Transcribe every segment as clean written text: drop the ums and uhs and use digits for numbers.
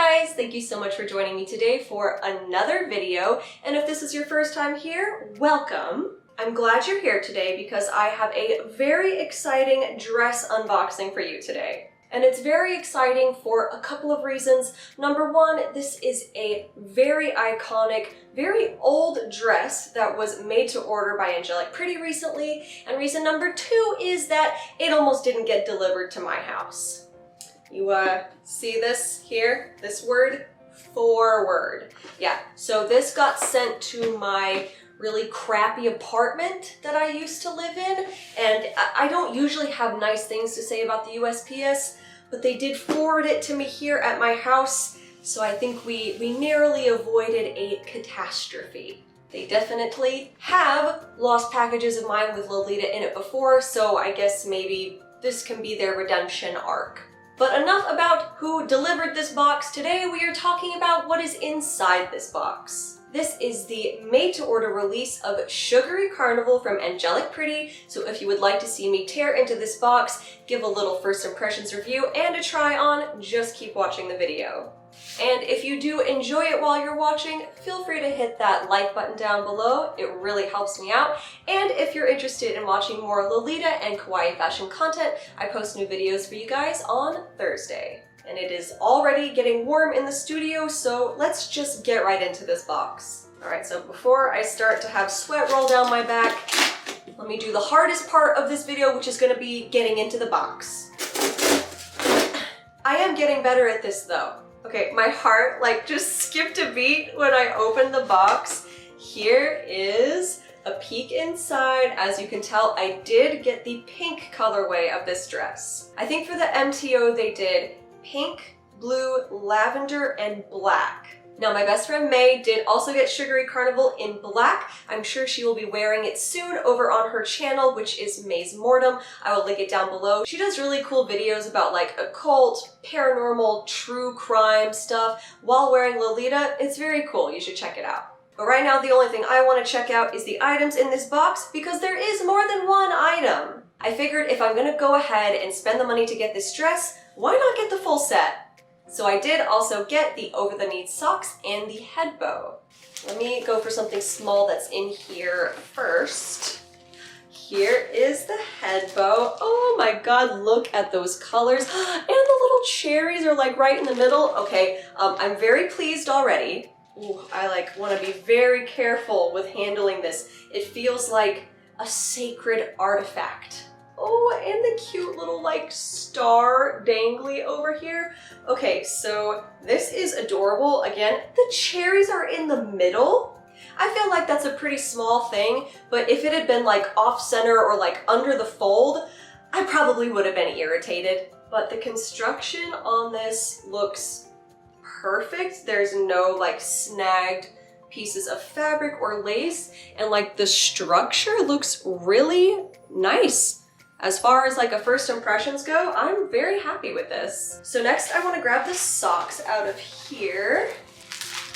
guys! Thank you so much for joining me today for another video. And if this is your first time here, welcome. I'm glad you're here today because I have a very exciting dress unboxing for you today. And it's very exciting for a couple of reasons. Number one, this is a very iconic, very old dress that was made to order by Angelic pretty recently. And reason number two is that it almost didn't get delivered to my house. You see this here? This word? Forward. Yeah, so this got sent to my really crappy apartment that I used to live in, and I don't usually have nice things to say about the USPS, but they did forward it to me here at my house, so I think we narrowly avoided a catastrophe. They definitely have lost packages of mine with Lolita in it before, so I guess maybe this can be their redemption arc. But enough about who delivered this box. Today we are talking about what is inside this box. This is the made-to-order release of Sugary Carnival from Angelic Pretty, so if you would like to see me tear into this box, give a little first impressions review and a try on, just keep watching the video. And if you do enjoy it while you're watching, feel free to hit that like button down below. It really helps me out. And if you're interested in watching more Lolita and kawaii fashion content, I post new videos for you guys on Thursday. And it is already getting warm in the studio, so let's just get right into this box. All right, so before I start to have sweat roll down my back, let me do the hardest part of this video, which is gonna be getting into the box. I am getting better at this though. Okay, my heart just skipped a beat when I opened the box. Here is a peek inside. As you can tell, I did get the pink colorway of this dress. I think for the MTO they did pink, blue, lavender, and black. Now my best friend May did also get Sugary Carnival in black. I'm sure she will be wearing it soon over on her channel, which is May's Mortem. I will link it down below. She does really cool videos about occult, paranormal, true crime stuff while wearing Lolita. It's very cool, you should check it out. But right now the only thing I want to check out is the items in this box because there is more than one item. I figured if I'm gonna go ahead and spend the money to get this dress, why not get the full set? So I did also get the over-the-knee socks and the head bow. Let me go for something small that's in here first. Here is the head bow. Oh my god, look at those colors. And the little cherries are right in the middle. Okay, I'm very pleased already. Ooh, I want to be very careful with handling this. It feels like a sacred artifact. Oh, and the cute little star dangly over here. Okay, so this is adorable. Again, the cherries are in the middle. I feel like that's a pretty small thing, but if it had been off center or under the fold, I probably would have been irritated. But the construction on this looks perfect. There's no snagged pieces of fabric or lace, and the structure looks really nice. As far as a first impressions go, I'm very happy with this. So next I want to grab the socks out of here.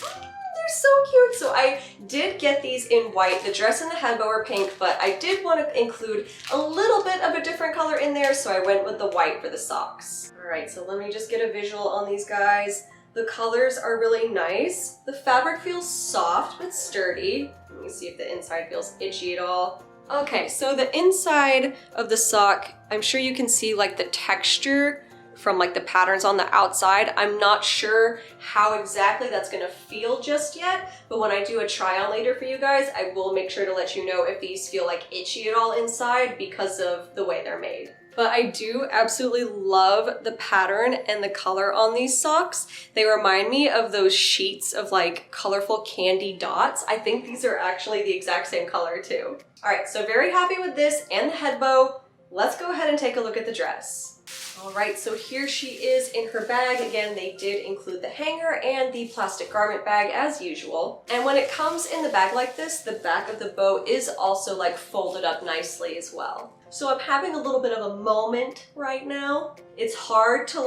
They're so cute. So I did get these in white. The dress and the head bow are pink, but I did want to include a little bit of a different color in there, so I went with the white for the socks. All right, so let me just get a visual on these guys. The colors are really nice. The fabric feels soft but sturdy. Let me see if the inside feels itchy at all. Okay, so the inside of the sock, I'm sure you can see the texture from the patterns on the outside. I'm not sure how exactly that's gonna feel just yet, but when I do a try on later for you guys, I will make sure to let you know if these feel itchy at all inside because of the way they're made. But I do absolutely love the pattern and the color on these socks. They remind me of those sheets of colorful candy dots. I think these are actually the exact same color too. All right, so very happy with this and the head bow. Let's go ahead and take a look at the dress. All right, so here she is in her bag. Again, they did include the hanger and the plastic garment bag as usual. And when it comes in the bag like this, the back of the bow is also folded up nicely as well. So I'm having a little bit of a moment right now. It's hard to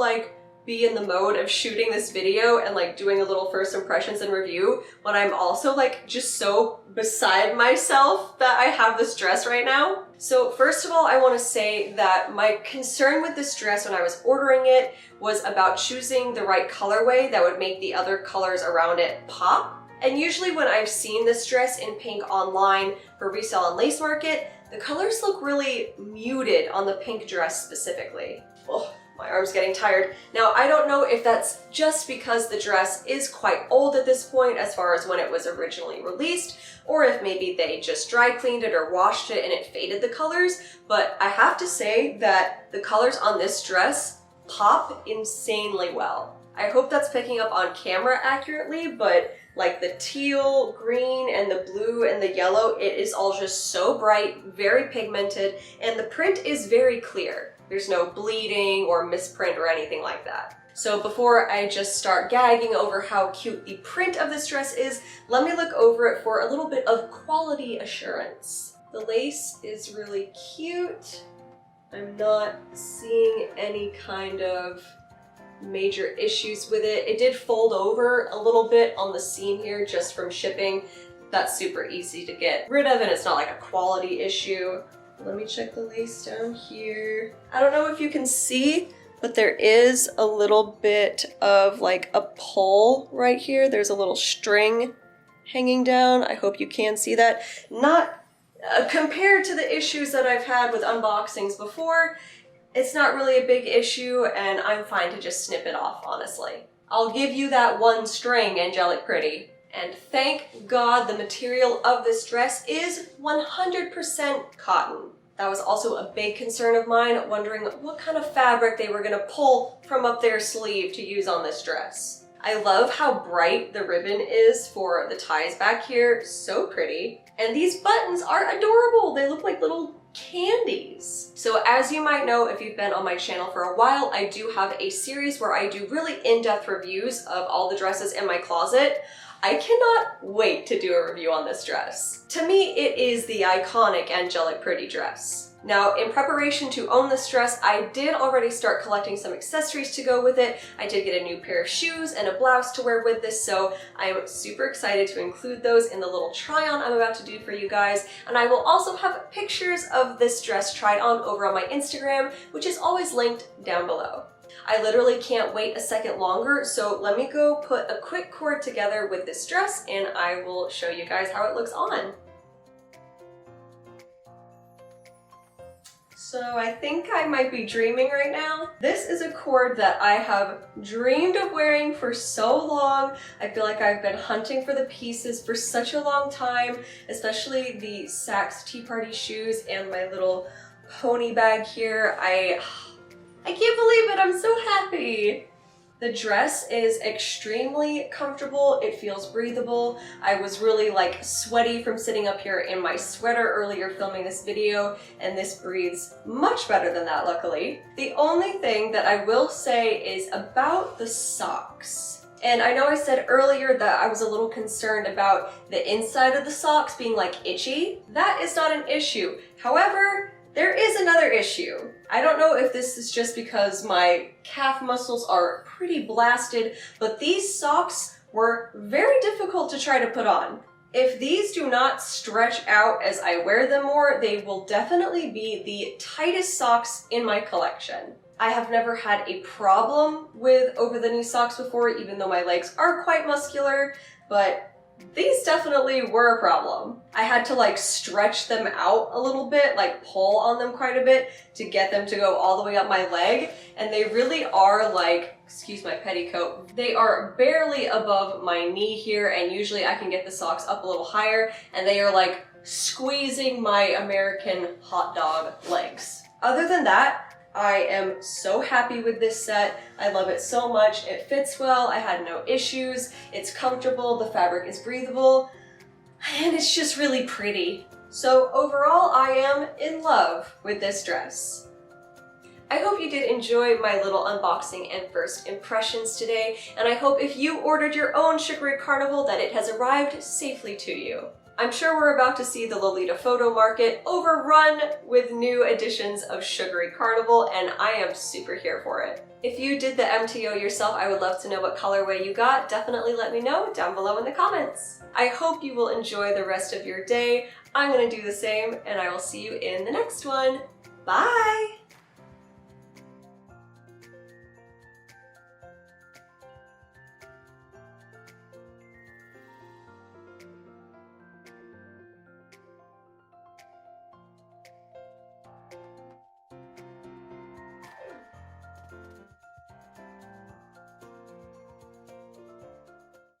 be in the mode of shooting this video and like doing a little first impressions and review when I'm also like just so beside myself that I have this dress right now. So first of all, I want to say that my concern with this dress when I was ordering it was about choosing the right colorway that would make the other colors around it pop. And usually when I've seen this dress in pink online for resale on Lace Market, the colors look really muted on the pink dress specifically. Oh, my arm's getting tired. Now, I don't know if that's just because the dress is quite old at this point as far as when it was originally released, or if maybe they just dry cleaned it or washed it and it faded the colors, but I have to say that the colors on this dress pop insanely well. I hope that's picking up on camera accurately, but like the teal, green, and the blue and the yellow, it is all just so bright, very pigmented, and the print is very clear. There's no bleeding or misprint or anything like that. So before I just start gagging over how cute the print of this dress is, let me look over it for a little bit of quality assurance. The lace is really cute. I'm not seeing any kind of major issues with it. It did fold over a little bit on the seam here just from shipping. That's super easy to get rid of and it's not like a quality issue. Let me check the lace down here. I don't know if you can see, but there is a little bit of like a pull right here. There's a little string hanging down. I hope you can see that. Not compared to the issues that I've had with unboxings before, it's not really a big issue and I'm fine to just snip it off, honestly. I'll give you that one string, Angelic Pretty. And thank God the material of this dress is 100% cotton. That was also a big concern of mine, wondering what kind of fabric they were gonna pull from up their sleeve to use on this dress. I love how bright the ribbon is for the ties back here, so pretty. And these buttons are adorable. They look like little candies. So as you might know, if you've been on my channel for a while, I do have a series where I do really in-depth reviews of all the dresses in my closet. I cannot wait to do a review on this dress. To me, it is the iconic Angelic Pretty dress. Now, in preparation to own this dress, I did already start collecting some accessories to go with it. I did get a new pair of shoes and a blouse to wear with this, so I'm super excited to include those in the little try-on I'm about to do for you guys. And I will also have pictures of this dress tried on over on my Instagram, which is always linked down below. I literally can't wait a second longer, so let me go put a quick cord together with this dress and I will show you guys how it looks on. So I think I might be dreaming right now. This is a cord that I have dreamed of wearing for so long. I feel like I've been hunting for the pieces for such a long time, especially the Saks Tea Party shoes and my little pony bag here. I can't believe it, I'm so happy. The dress is extremely comfortable, it feels breathable. I was really like sweaty from sitting up here in my sweater earlier filming this video, and this breathes much better than that, luckily. The only thing that I will say is about the socks. And I know I said earlier that I was a little concerned about the inside of the socks being like itchy. That is not an issue. However, there is another issue. I don't know if this is just because my calf muscles are pretty blasted, but these socks were very difficult to try to put on. If these do not stretch out as I wear them more, they will definitely be the tightest socks in my collection. I have never had a problem with over-the-knee socks before, even though my legs are quite muscular, but these definitely were a problem. I had to like stretch them out a little bit, like pull on them quite a bit to get them to go all the way up my leg. And they really are like, excuse my petticoat, they are barely above my knee here, and usually I can get the socks up a little higher, and they are like squeezing my American hot dog legs. Other than that, I am so happy with this set. I love it so much. It fits well. I had no issues. It's comfortable. The fabric is breathable. And it's just really pretty. So overall, I am in love with this dress. I hope you did enjoy my little unboxing and first impressions today. And I hope if you ordered your own Sugary Carnival that it has arrived safely to you. I'm sure we're about to see the Lolita photo market overrun with new editions of Sugary Carnival, and I am super here for it. If you did the MTO yourself, I would love to know what colorway you got. Definitely let me know down below in the comments. I hope you will enjoy the rest of your day. I'm gonna do the same, and I will see you in the next one. Bye!